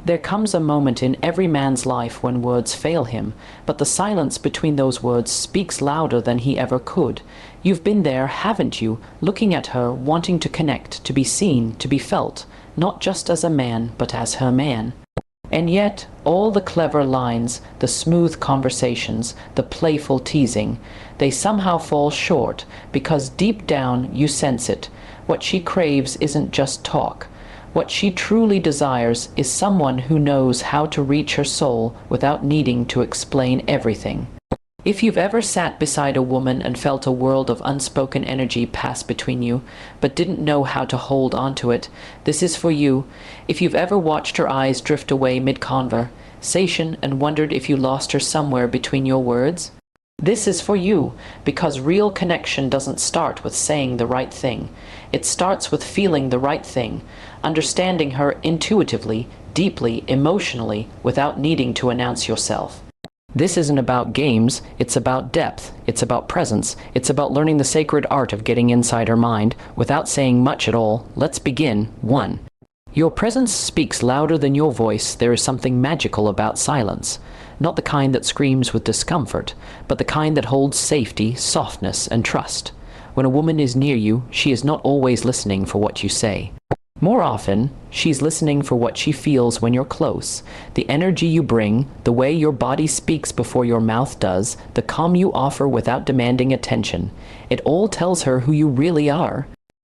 There comes a moment in every man's life when words fail him, but the silence between those words speaks louder than he ever could. You've been there, haven't you, looking at her, wanting to connect, to be seen, to be felt, not just as a man, but as her man. And yet, all the clever lines, the smooth conversations, the playful teasing, they somehow fall short, because deep down you sense it. What she craves isn't just talk. What she truly desires is someone who knows how to reach her soul without needing to explain everything. If you've ever sat beside a woman and felt a world of unspoken energy pass between you, but didn't know how to hold onto it, this is for you. If you've ever watched her eyes drift away mid-conversation and wondered if you lost her somewhere between your words, this is for you, because real connection doesn't start with saying the right thing. It starts with feeling the right thing, understanding her intuitively, deeply, emotionally, without needing to announce yourself. This isn't about games, it's about depth, it's about presence, it's about learning the sacred art of getting inside her mind without saying much at all. Let's begin. 1. Your presence speaks louder than your voice. There is something magical about silence. Not the kind that screams with discomfort, but the kind that holds safety, softness, and trust. When a woman is near you, she is not always listening for what you say. More often, she's listening for what she feels when you're close. The energy you bring, the way your body speaks before your mouth does, the calm you offer without demanding attention. It all tells her who you really are.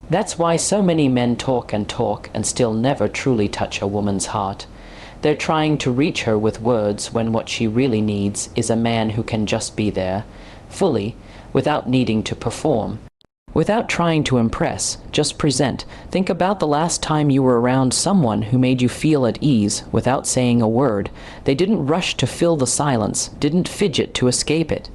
That's why so many men talk and still never truly touch a woman's heart. They're trying to reach her with words when what she really needs is a man who can just be there, fully, without needing to perform. Without trying to impress, just present. Think about the last time you were around someone who made you feel at ease without saying a word. They didn't rush to fill the silence, didn't fidget to escape it.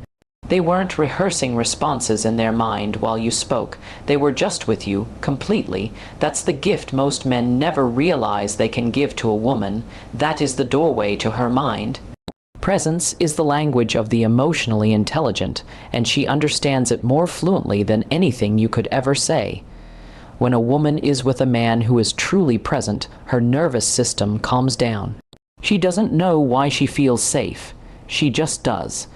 They weren't rehearsing responses in their mind while you spoke. They were just with you, completely. That's the gift most men never realize they can give to a woman. That is the doorway to her mind. Presence is the language of the emotionally intelligent, and she understands it more fluently than anything you could ever say. When a woman is with a man who is truly present, her nervous system calms down. She doesn't know why she feels safe. She just does.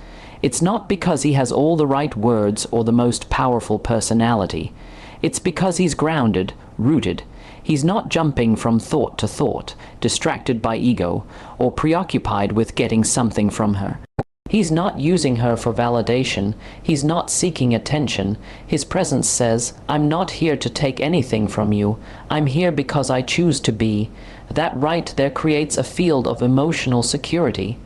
It's not because he has all the right words or the most powerful personality. It's because he's grounded, rooted. He's not jumping from thought to thought, distracted by ego, or preoccupied with getting something from her. He's not using her for validation. He's not seeking attention. His presence says, I'm not here to take anything from you. I'm here because I choose to be. That right there creates a field of emotional security.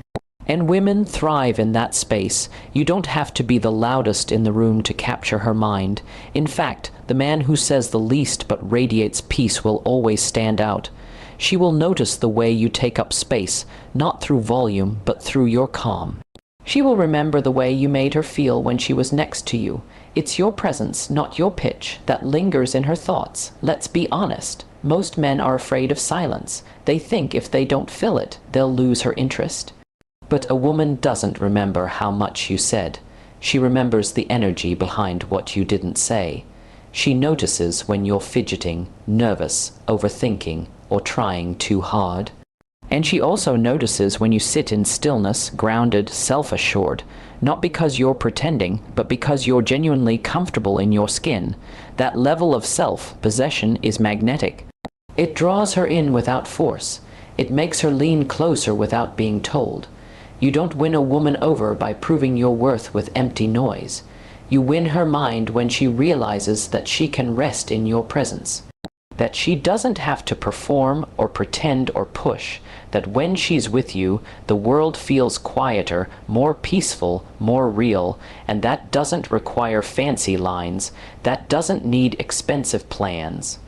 And women thrive in that space. You don't have to be the loudest in the room to capture her mind. In fact, the man who says the least but radiates peace will always stand out. She will notice the way you take up space, not through volume, but through your calm. She will remember the way you made her feel when she was next to you. It's your presence, not your pitch, that lingers in her thoughts. Let's be honest. Most men are afraid of silence. They think if they don't fill it, they'll lose her interest. But a woman doesn't remember how much you said. She remembers the energy behind what you didn't say. She notices when you're fidgeting, nervous, overthinking, or trying too hard. And she also notices when you sit in stillness, grounded, self-assured, not because you're pretending, but because you're genuinely comfortable in your skin. That level of self-possession is magnetic. It draws her in without force. It makes her lean closer without being told. You don't win a woman over by proving your worth with empty noise. You win her mind when she realizes that she can rest in your presence. That she doesn't have to perform or pretend or push. That when she's with you, the world feels quieter, more peaceful, more real. And that doesn't require fancy lines. That doesn't need expensive plans.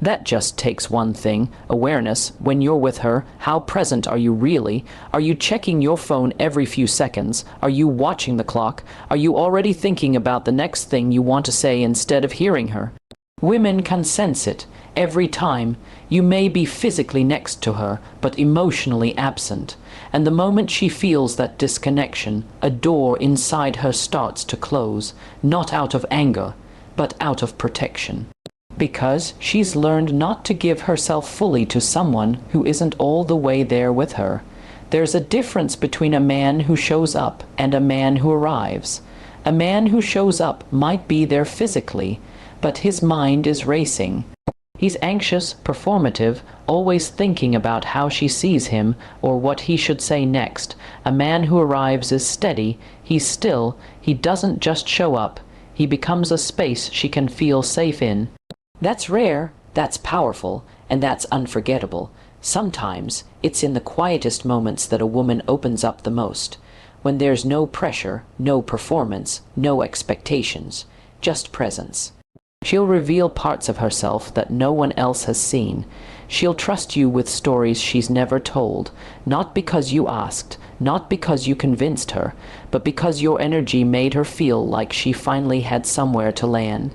That just takes one thing, awareness. When you're with her, how present are you really? Are you checking your phone every few seconds? Are you watching the clock? Are you already thinking about the next thing you want to say instead of hearing her? Women can sense it every time. You may be physically next to her, but emotionally absent. And the moment she feels that disconnection, a door inside her starts to close, not out of anger, but out of protection. Because she's learned not to give herself fully to someone who isn't all the way there with her. There's a difference between a man who shows up and a man who arrives. A man who shows up might be there physically, but his mind is racing. He's anxious, performative, always thinking about how she sees him or what he should say next. A man who arrives is steady, he's still, he doesn't just show up. He becomes a space she can feel safe in. That's rare, that's powerful, and that's unforgettable. Sometimes it's in the quietest moments that a woman opens up the most, when there's no pressure, no performance, no expectations, just presence. She'll reveal parts of herself that no one else has seen. She'll trust you with stories she's never told, not because you asked, not because you convinced her, but because your energy made her feel like she finally had somewhere to land.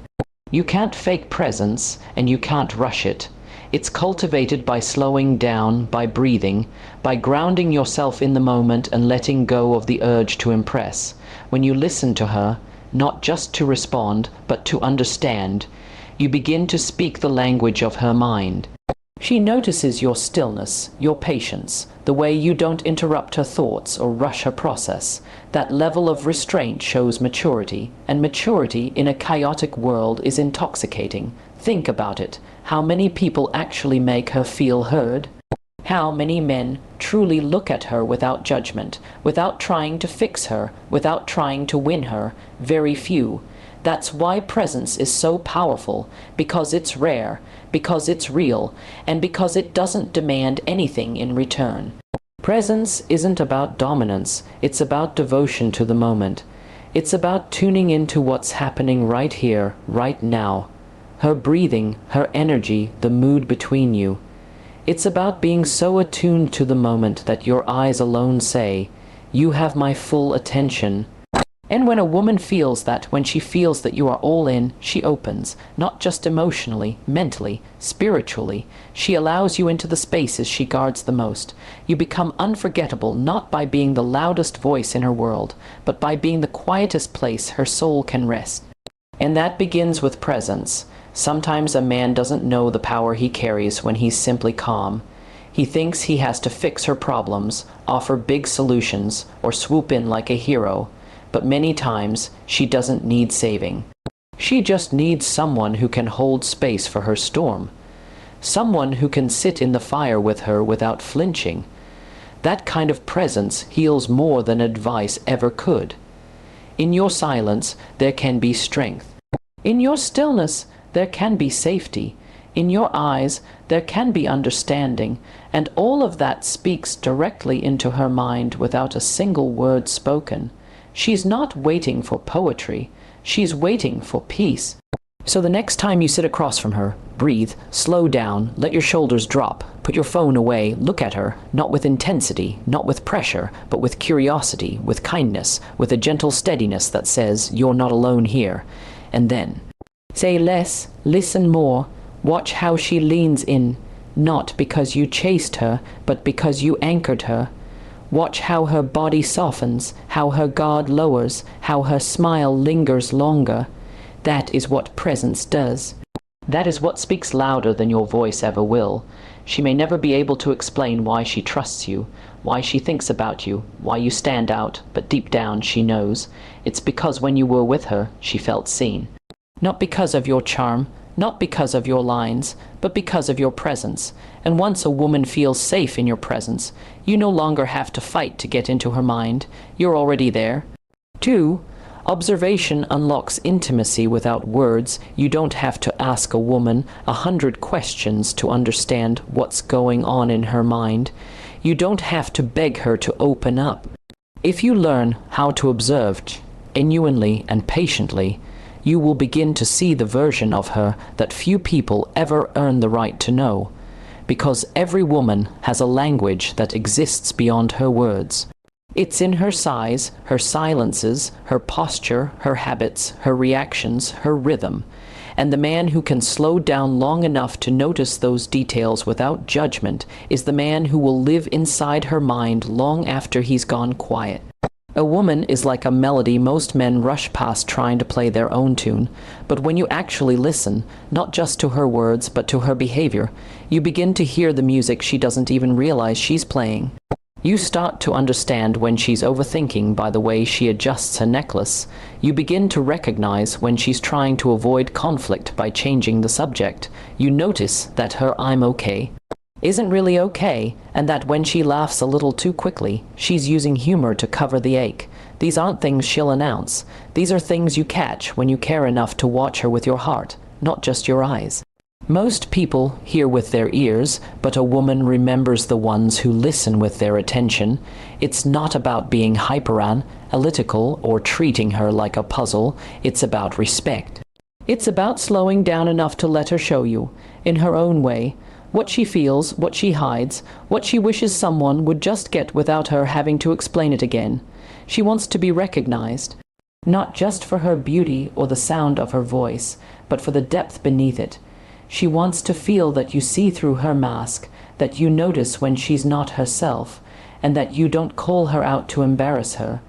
You can't fake presence, and you can't rush it. It's cultivated by slowing down, by breathing, by grounding yourself in the moment and letting go of the urge to impress. When you listen to her, not just to respond, but to understand, you begin to speak the language of her mind. She notices your stillness, your patience, the way you don't interrupt her thoughts or rush her process. That level of restraint shows maturity, and maturity in a chaotic world is intoxicating. Think about it. How many people actually make her feel heard? How many men truly look at her without judgment, without trying to fix her, without trying to win her? Very few. That's why presence is so powerful, because it's rare, because it's real, and because it doesn't demand anything in return. Presence isn't about dominance, it's about devotion to the moment. It's about tuning into what's happening right here, right now. Her breathing, her energy, the mood between you. It's about being so attuned to the moment that your eyes alone say, "You have my full attention." And when a woman feels that, when she feels that you are all in, she opens, not just emotionally, mentally, spiritually. She allows you into the spaces she guards the most. You become unforgettable not by being the loudest voice in her world, but by being the quietest place her soul can rest. And that begins with presence. Sometimes a man doesn't know the power he carries when he's simply calm. He thinks he has to fix her problems, offer big solutions, or swoop in like a hero. But many times, she doesn't need saving. She just needs someone who can hold space for her storm. Someone who can sit in the fire with her without flinching. That kind of presence heals more than advice ever could. In your silence, there can be strength. In your stillness, there can be safety. In your eyes, there can be understanding. And all of that speaks directly into her mind without a single word spoken. She's not waiting for poetry. She's waiting for peace. So the next time you sit across from her, breathe, slow down, let your shoulders drop, put your phone away, look at her, not with intensity, not with pressure, but with curiosity, with kindness, with a gentle steadiness that says, "You're not alone here." And then, say less, listen more, watch how she leans in, not because you chased her, but because you anchored her. Watch how her body softens, how her guard lowers, how her smile lingers longer. That is what presence does. That is what speaks louder than your voice ever will. She may never be able to explain why she trusts you, why she thinks about you, why you stand out, but deep down she knows. It's because when you were with her, she felt seen. Not because of your charm, not because of your lines, but because of your presence. And once a woman feels safe in your presence, you no longer have to fight to get into her mind. You're already there. 2. Observation unlocks intimacy without words. You don't have to ask a woman 100 questions to understand what's going on in her mind. You don't have to beg her to open up. If you learn how to observe genuinely and patiently, you will begin to see the version of her that few people ever earn the right to know, because every woman has a language that exists beyond her words. It's in her sighs, her silences, her posture, her habits, her reactions, her rhythm. And the man who can slow down long enough to notice those details without judgment is the man who will live inside her mind long after he's gone quiet. A woman is like a melody most men rush past trying to play their own tune, but when you actually listen, not just to her words but to her behavior, you begin to hear the music she doesn't even realize she's playing. You start to understand when she's overthinking by the way she adjusts her necklace. You begin to recognize when she's trying to avoid conflict by changing the subject. You notice that her "I'm okay" isn't really okay, and that when she laughs a little too quickly, she's using humor to cover the ache. These aren't things she'll announce. These are things you catch when you care enough to watch her with your heart, not just your eyes. Most people hear with their ears, but a woman remembers the ones who listen with their attention. It's not about being hyper-analytical or treating her like a puzzle. It's about respect. It's about slowing down enough to let her show you, in her own way, what she feels, what she hides, what she wishes someone would just get without her having to explain it again. She wants to be recognized, not just for her beauty or the sound of her voice, but for the depth beneath it. She wants to feel that you see through her mask, that you notice when she's not herself, and that you don't call her out to embarrass her,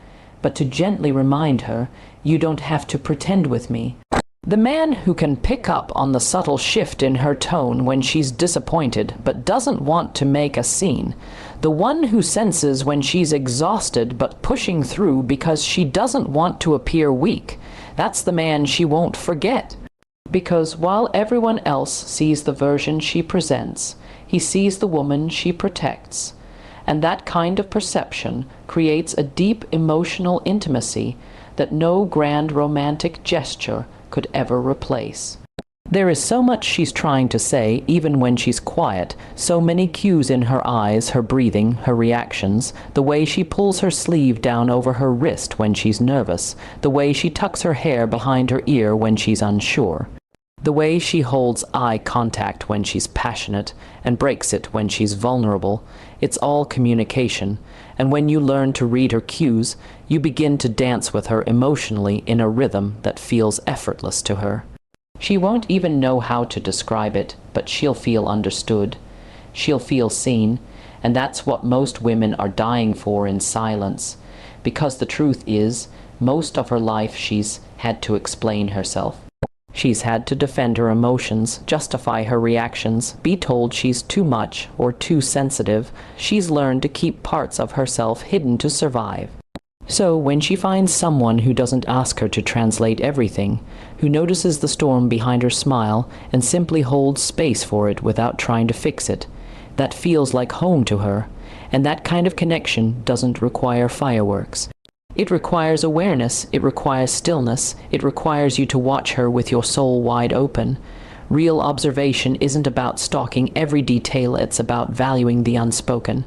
but to gently remind her, "You don't have to pretend with me." The man who can pick up on the subtle shift in her tone when she's disappointed but doesn't want to make a scene. The one who senses when she's exhausted but pushing through because she doesn't want to appear weak. That's the man she won't forget. Because while everyone else sees the version she presents, he sees the woman she protects. And that kind of perception creates a deep emotional intimacy that no grand romantic gesture could ever replace. There is so much she's trying to say, even when she's quiet, so many cues in her eyes, her breathing, her reactions, the way she pulls her sleeve down over her wrist when she's nervous, the way she tucks her hair behind her ear when she's unsure, the way she holds eye contact when she's passionate and breaks it when she's vulnerable. It's all communication, and when you learn to read her cues, you begin to dance with her emotionally in a rhythm that feels effortless to her. She won't even know how to describe it, but she'll feel understood. She'll feel seen, and that's what most women are dying for in silence, because the truth is, most of her life she's had to explain herself. She's had to defend her emotions, justify her reactions, be told she's too much or too sensitive. She's learned to keep parts of herself hidden to survive. So when she finds someone who doesn't ask her to translate everything, who notices the storm behind her smile and simply holds space for it without trying to fix it, that feels like home to her. And that kind of connection doesn't require fireworks. It requires awareness, it requires stillness, it requires you to watch her with your soul wide open. Real observation isn't about stalking every detail, it's about valuing the unspoken.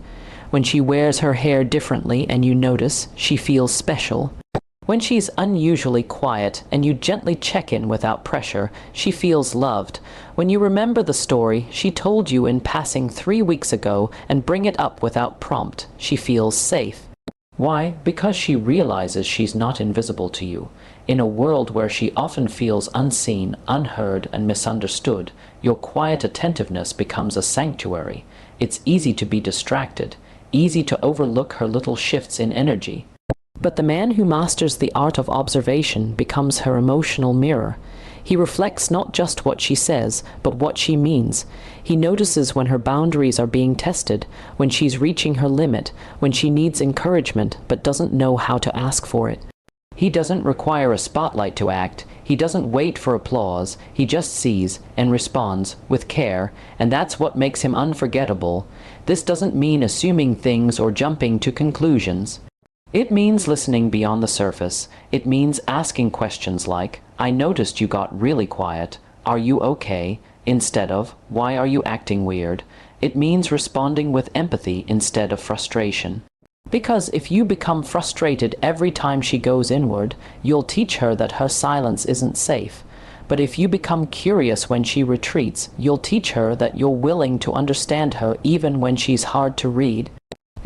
When she wears her hair differently and you notice, she feels special. When she's unusually quiet and you gently check in without pressure, she feels loved. When you remember the story she told you in passing 3 weeks ago and bring it up without prompt, she feels safe. Why? Because she realizes she's not invisible to you. In a world where she often feels unseen, unheard, and misunderstood, your quiet attentiveness becomes a sanctuary. It's easy to be distracted, easy to overlook her little shifts in energy. But the man who masters the art of observation becomes her emotional mirror. He reflects not just what she says, but what she means. He notices when her boundaries are being tested, when she's reaching her limit, when she needs encouragement but doesn't know how to ask for it. He doesn't require a spotlight to act. He doesn't wait for applause. He just sees and responds with care, and that's what makes him unforgettable. This doesn't mean assuming things or jumping to conclusions. It means listening beyond the surface. It means asking questions like, "I noticed you got really quiet. Are you okay?" instead of, "Why are you acting weird?" It means responding with empathy instead of frustration. Because if you become frustrated every time she goes inward, you'll teach her that her silence isn't safe. But if you become curious when she retreats, you'll teach her that you're willing to understand her even when she's hard to read.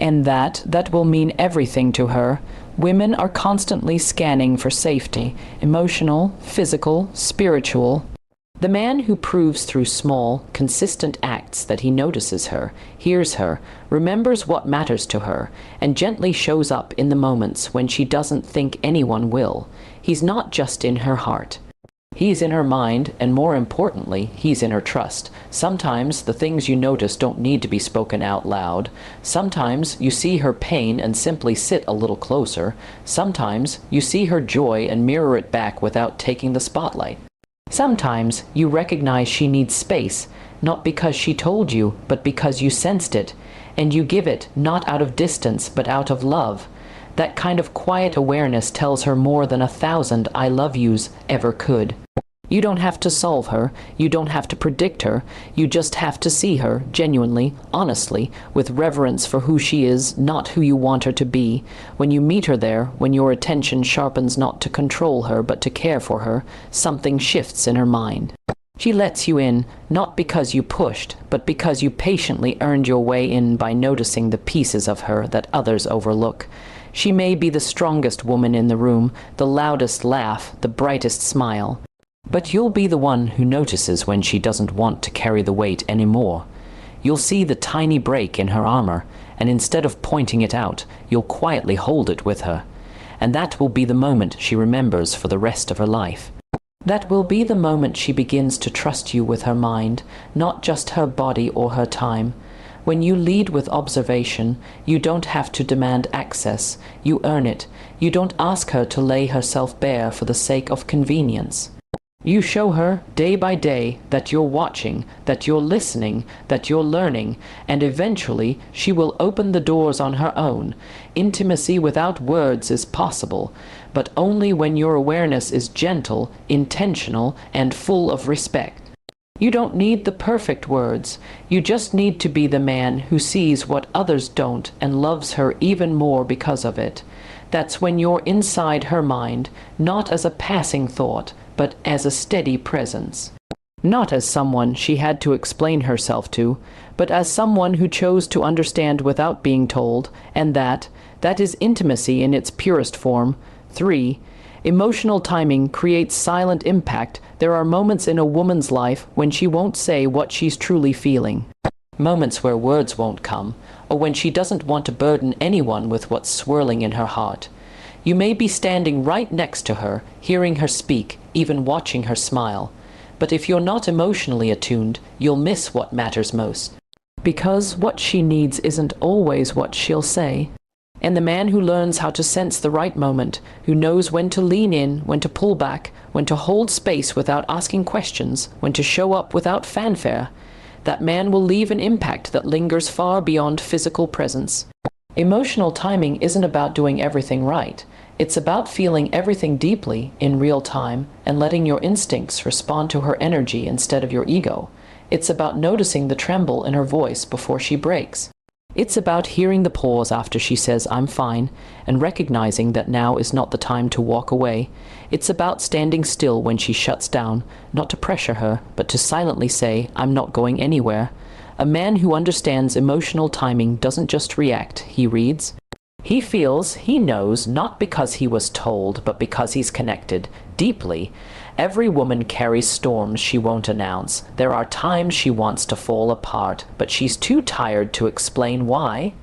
And that will mean everything to her. Women are constantly scanning for safety, emotional, physical, spiritual. The man who proves through small, consistent acts that he notices her, hears her, remembers what matters to her, and gently shows up in the moments when she doesn't think anyone will. He's not just in her heart. He's in her mind, and more importantly, he's in her trust. Sometimes the things you notice don't need to be spoken out loud. Sometimes you see her pain and simply sit a little closer. Sometimes you see her joy and mirror it back without taking the spotlight. Sometimes you recognize she needs space, not because she told you, but because you sensed it, and you give it not out of distance, but out of love. That kind of quiet awareness tells her more than 1,000 I love yous ever could. You don't have to solve her, you don't have to predict her, you just have to see her, genuinely, honestly, with reverence for who she is, not who you want her to be. When you meet her there, when your attention sharpens not to control her, but to care for her, something shifts in her mind. She lets you in, not because you pushed, but because you patiently earned your way in by noticing the pieces of her that others overlook. She may be the strongest woman in the room, the loudest laugh, the brightest smile. But you'll be the one who notices when she doesn't want to carry the weight anymore. You'll see the tiny break in her armor, and instead of pointing it out, you'll quietly hold it with her. And that will be the moment she remembers for the rest of her life. That will be the moment she begins to trust you with her mind, not just her body or her time. When you lead with observation, you don't have to demand access. You earn it. You don't ask her to lay herself bare for the sake of convenience. You show her, day by day, that you're watching, that you're listening, that you're learning, and eventually she will open the doors on her own. Intimacy without words is possible, but only when your awareness is gentle, intentional, and full of respect. You don't need the perfect words. You just need to be the man who sees what others don't and loves her even more because of it. That's when you're inside her mind, not as a passing thought, but as a steady presence. Not as someone she had to explain herself to, but as someone who chose to understand without being told, and that is intimacy in its purest form. 3. Emotional timing creates silent impact. There are moments in a woman's life when she won't say what she's truly feeling. Moments where words won't come, or when she doesn't want to burden anyone with what's swirling in her heart. You may be standing right next to her, hearing her speak, even watching her smile. But if you're not emotionally attuned, you'll miss what matters most. Because what she needs isn't always what she'll say. And the man who learns how to sense the right moment, who knows when to lean in, when to pull back, when to hold space without asking questions, when to show up without fanfare, that man will leave an impact that lingers far beyond physical presence. Emotional timing isn't about doing everything right. It's about feeling everything deeply in real time and letting your instincts respond to her energy instead of your ego. It's about noticing the tremble in her voice before she breaks. It's about hearing the pause after she says, "I'm fine," and recognizing that now is not the time to walk away. It's about standing still when she shuts down, not to pressure her, but to silently say, "I'm not going anywhere." A man who understands emotional timing doesn't just react, he reads. He feels, he knows, not because he was told, but because he's connected, deeply. Every woman carries storms she won't announce. There are times she wants to fall apart, but she's too tired to explain why.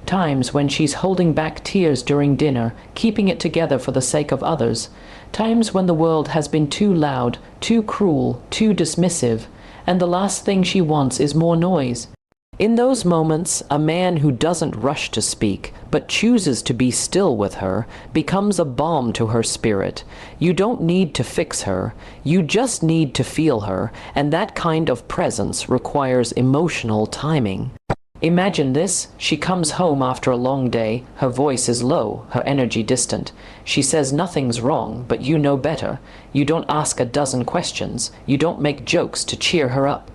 Times when she's holding back tears during dinner, keeping it together for the sake of others. Times when the world has been too loud, too cruel, too dismissive, and the last thing she wants is more noise. In those moments, a man who doesn't rush to speak, but chooses to be still with her, becomes a balm to her spirit. You don't need to fix her, you just need to feel her, and that kind of presence requires emotional timing. Imagine this. She comes home after a long day. Her voice is low, her energy distant. She says nothing's wrong, but you know better. You don't ask a dozen questions. You don't make jokes to cheer her up.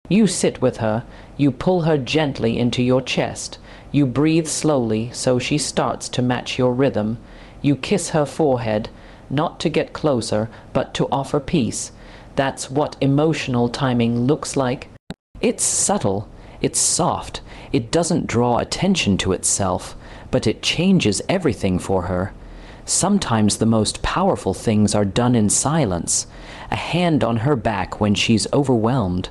You sit with her. You pull her gently into your chest. You breathe slowly so she starts to match your rhythm. You kiss her forehead, not to get closer, but to offer peace. That's what emotional timing looks like. It's subtle. It's soft. It doesn't draw attention to itself, but it changes everything for her. Sometimes the most powerful things are done in silence. A hand on her back when she's overwhelmed.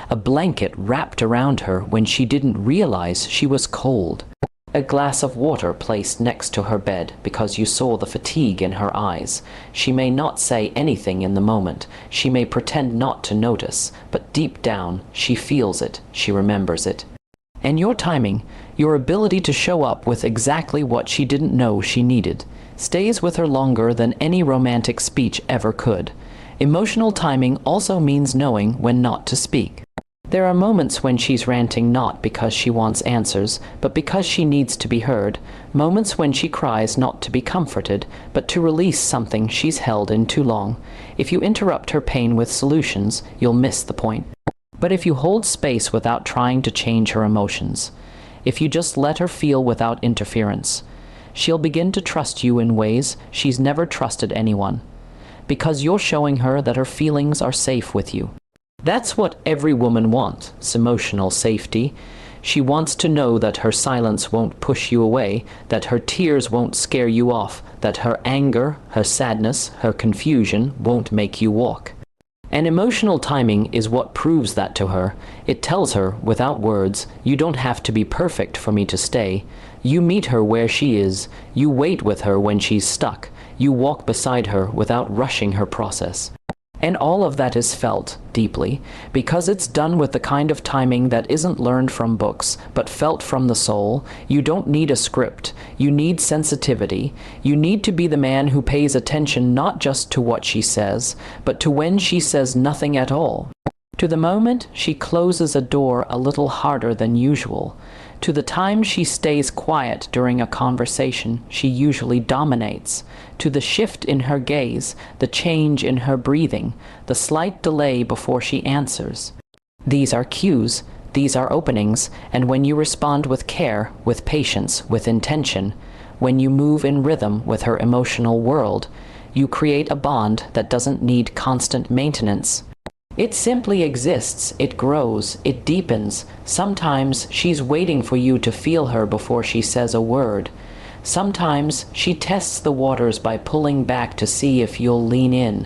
A blanket wrapped around her when she didn't realize she was cold. A glass of water placed next to her bed because you saw the fatigue in her eyes. She may not say anything in the moment. She may pretend not to notice, but deep down, she feels it, she remembers it. And your timing, your ability to show up with exactly what she didn't know she needed, stays with her longer than any romantic speech ever could. Emotional timing also means knowing when not to speak. There are moments when she's ranting not because she wants answers, but because she needs to be heard. Moments when she cries not to be comforted, but to release something she's held in too long. If you interrupt her pain with solutions, you'll miss the point. But if you hold space without trying to change her emotions, if you just let her feel without interference, she'll begin to trust you in ways she's never trusted anyone. Because you're showing her that her feelings are safe with you. That's what every woman wants, emotional safety. She wants to know that her silence won't push you away, that her tears won't scare you off, that her anger, her sadness, her confusion won't make you walk. And emotional timing is what proves that to her. It tells her, without words, you don't have to be perfect for me to stay. You meet her where she is. You wait with her when she's stuck. You walk beside her without rushing her process. And all of that is felt deeply, because it's done with the kind of timing that isn't learned from books, but felt from the soul. You don't need a script. You need sensitivity. You need to be the man who pays attention not just to what she says, but to when she says nothing at all. To the moment she closes a door a little harder than usual. To the time she stays quiet during a conversation she usually dominates. To the shift in her gaze, the change in her breathing, the slight delay before she answers. These are cues, these are openings, and when you respond with care, with patience, with intention, when you move in rhythm with her emotional world, you create a bond that doesn't need constant maintenance. It simply exists, it grows, it deepens. Sometimes she's waiting for you to feel her before she says a word. Sometimes she tests the waters by pulling back to see if you'll lean in.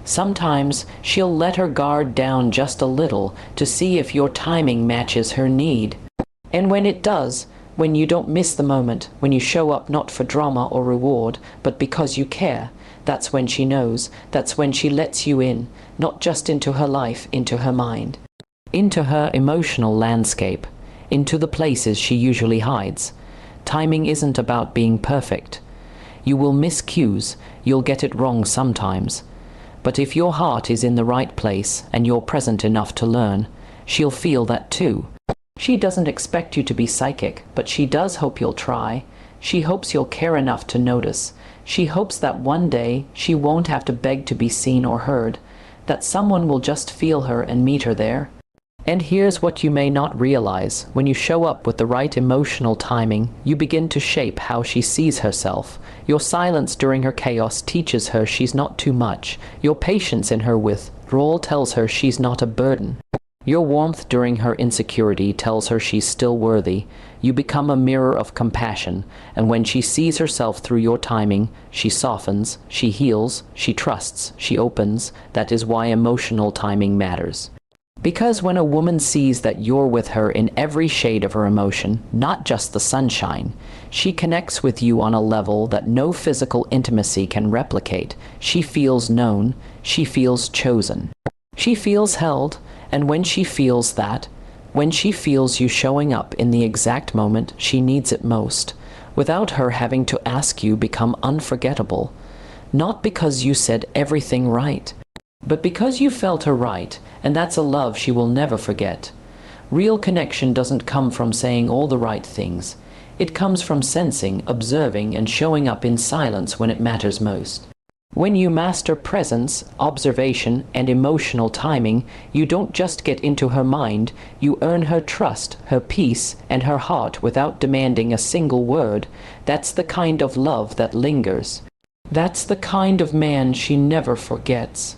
Sometimes she'll let her guard down just a little to see if your timing matches her need. And when it does, when you don't miss the moment, when you show up not for drama or reward, but because you care, that's when she knows, that's when she lets you in, not just into her life, into her mind, into her emotional landscape, into the places she usually hides. Timing isn't about being perfect. You will miss cues, you'll get it wrong sometimes. But if your heart is in the right place and you're present enough to learn, she'll feel that too. She doesn't expect you to be psychic, but she does hope you'll try. She hopes you'll care enough to notice. She hopes that one day she won't have to beg to be seen or heard, that someone will just feel her and meet her there. And here's what you may not realize. When you show up with the right emotional timing, you begin to shape how she sees herself. Your silence during her chaos teaches her she's not too much. Your patience in her withdrawal tells her she's not a burden. Your warmth during her insecurity tells her she's still worthy. You become a mirror of compassion, and when she sees herself through your timing, she softens, she heals, she trusts, she opens. That is why emotional timing matters. Because when a woman sees that you're with her in every shade of her emotion, not just the sunshine, she connects with you on a level that no physical intimacy can replicate. She feels known, she feels chosen. She feels held, and when she feels that, when she feels you showing up in the exact moment she needs it most, without her having to ask, you become unforgettable. Not because you said everything right, but because you felt her right, and that's a love she will never forget. Real connection doesn't come from saying all the right things. It comes from sensing, observing, and showing up in silence when it matters most. When you master presence, observation, and emotional timing, you don't just get into her mind, you earn her trust, her peace, and her heart without demanding a single word. That's the kind of love that lingers. That's the kind of man she never forgets.